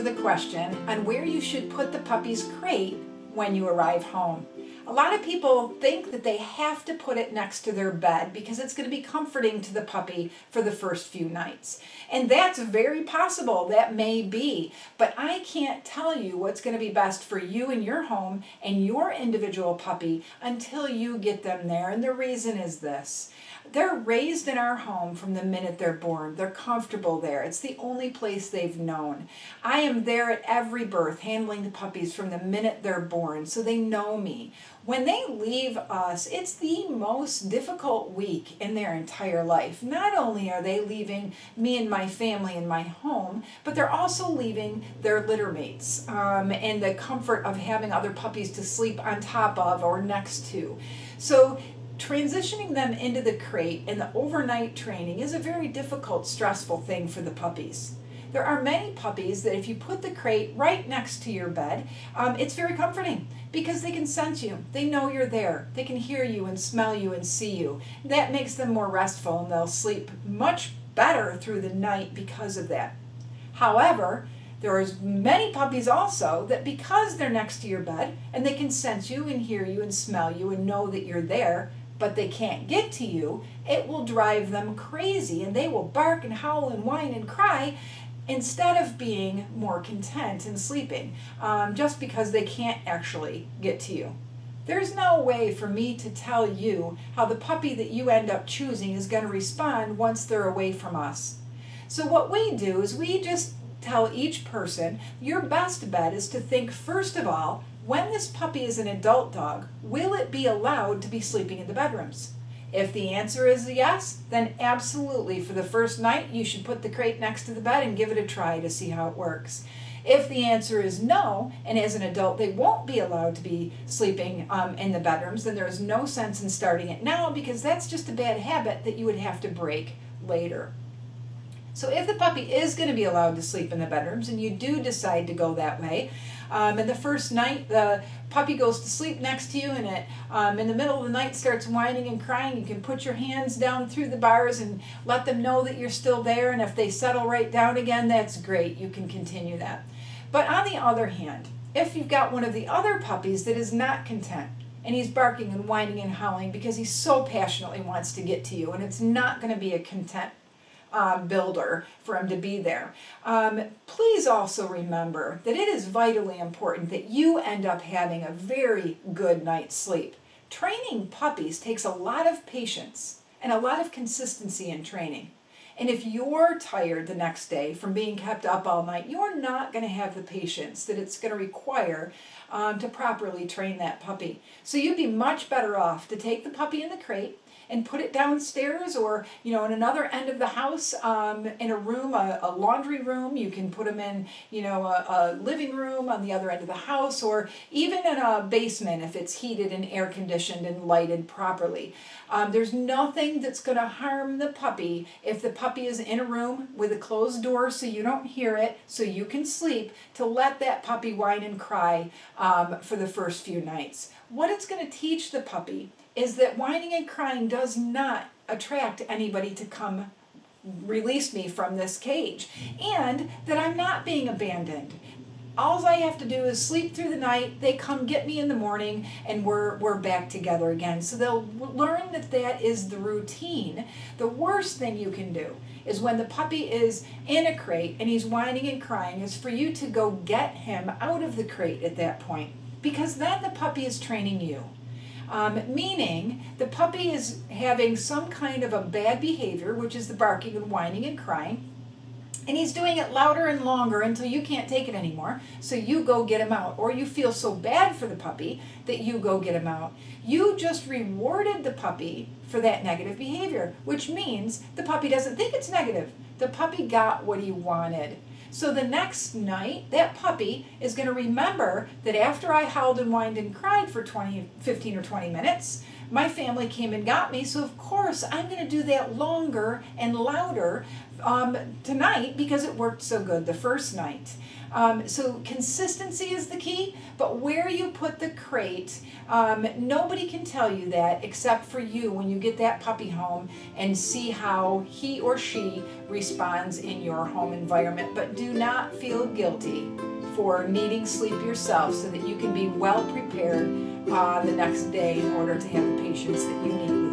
the question on where you should put the puppy's crate when you arrive home. A lot of people think that they have to put it next to their bed because it's going to be comforting to the puppy for the first few nights. And that's very possible, that may be, but I can't tell you what's going to be best for you and your home and your individual puppy until you get them there. And the reason is this. They're raised in our home from the minute they're born. They're comfortable there. It's the only place they've known. I am there at every birth, handling the puppies from the minute they're born, so they know me. When they leave us, it's the most difficult week in their entire life. Not only are they leaving me and my family and my home, but they're also leaving their litter mates and the comfort of having other puppies to sleep on top of or next to. So transitioning them into the crate and the overnight training is a very difficult, stressful thing for the puppies. There are many puppies that if you put the crate right next to your bed, it's very comforting because they can sense you. They know you're there. They can hear you and smell you and see you. That makes them more restful and they'll sleep much better through the night because of that. However, there are many puppies also that because they're next to your bed and they can sense you and hear you and smell you and know that you're there, but they can't get to you, it will drive them crazy and they will bark and howl and whine and cry instead of being more content and sleeping, just because they can't actually get to you. There's no way for me to tell you how the puppy that you end up choosing is going to respond once they're away from us. So what we do is we just tell each person, your best bet is to think first of all, when this puppy is an adult dog, will it be allowed to be sleeping in the bedrooms? If the answer is yes, then absolutely for the first night you should put the crate next to the bed and give it a try to see how it works. If the answer is no, and as an adult they won't be allowed to be sleeping in the bedrooms, then there's no sense in starting it now because that's just a bad habit that you would have to break later. So if the puppy is going to be allowed to sleep in the bedrooms and you do decide to go that way, and the first night the puppy goes to sleep next to you and it in the middle of the night starts whining and crying, you can put your hands down through the bars and let them know that you're still there, and if they settle right down again, that's great. You can continue that. But on the other hand, if you've got one of the other puppies that is not content and he's barking and whining and howling because he so passionately wants to get to you and it's not going to be a content builder for him to be there. Please also remember that it is vitally important that you end up having a very good night's sleep. Training puppies takes a lot of patience and a lot of consistency in training. And if you're tired the next day from being kept up all night, you're not going to have the patience that it's going to require to properly train that puppy. So you'd be much better off to take the puppy in the crate and put it downstairs or, in another end of the house, in a room, a laundry room. You can put them in, a living room on the other end of the house, or even in a basement if it's heated and air conditioned and lighted properly. There's nothing that's going to harm the puppy if the puppy is in a room with a closed door so you don't hear it, so you can sleep, to let that puppy whine and cry for the first few nights. What it's going to teach the puppy is that whining and crying does not attract anybody to come release me from this cage, and that I'm not being abandoned. All I have to do is sleep through the night, they come get me in the morning, and we're back together again. So they'll learn that that is the routine. The worst thing you can do is when the puppy is in a crate and he's whining and crying is for you to go get him out of the crate at that point, because then the puppy is training you. Meaning the puppy is having some kind of a bad behavior, which is the barking and whining and crying, and he's doing it louder and longer until you can't take it anymore, so you go get him out, or you feel so bad for the puppy that you go get him out. You just rewarded the puppy for that negative behavior, which means the puppy doesn't think it's negative. The puppy got what he wanted. So the next night, that puppy is going to remember that after I howled and whined and cried for 15 or 20 minutes, my family came and got me, so of course I'm going to do that longer and louder tonight because it worked so good the first night. So consistency is the key, but where you put the crate, nobody can tell you that except for you when you get that puppy home and see how he or she responds in your home environment. But do not feel guilty for needing sleep yourself so that you can be well prepared the next day in order to have the patience that you need with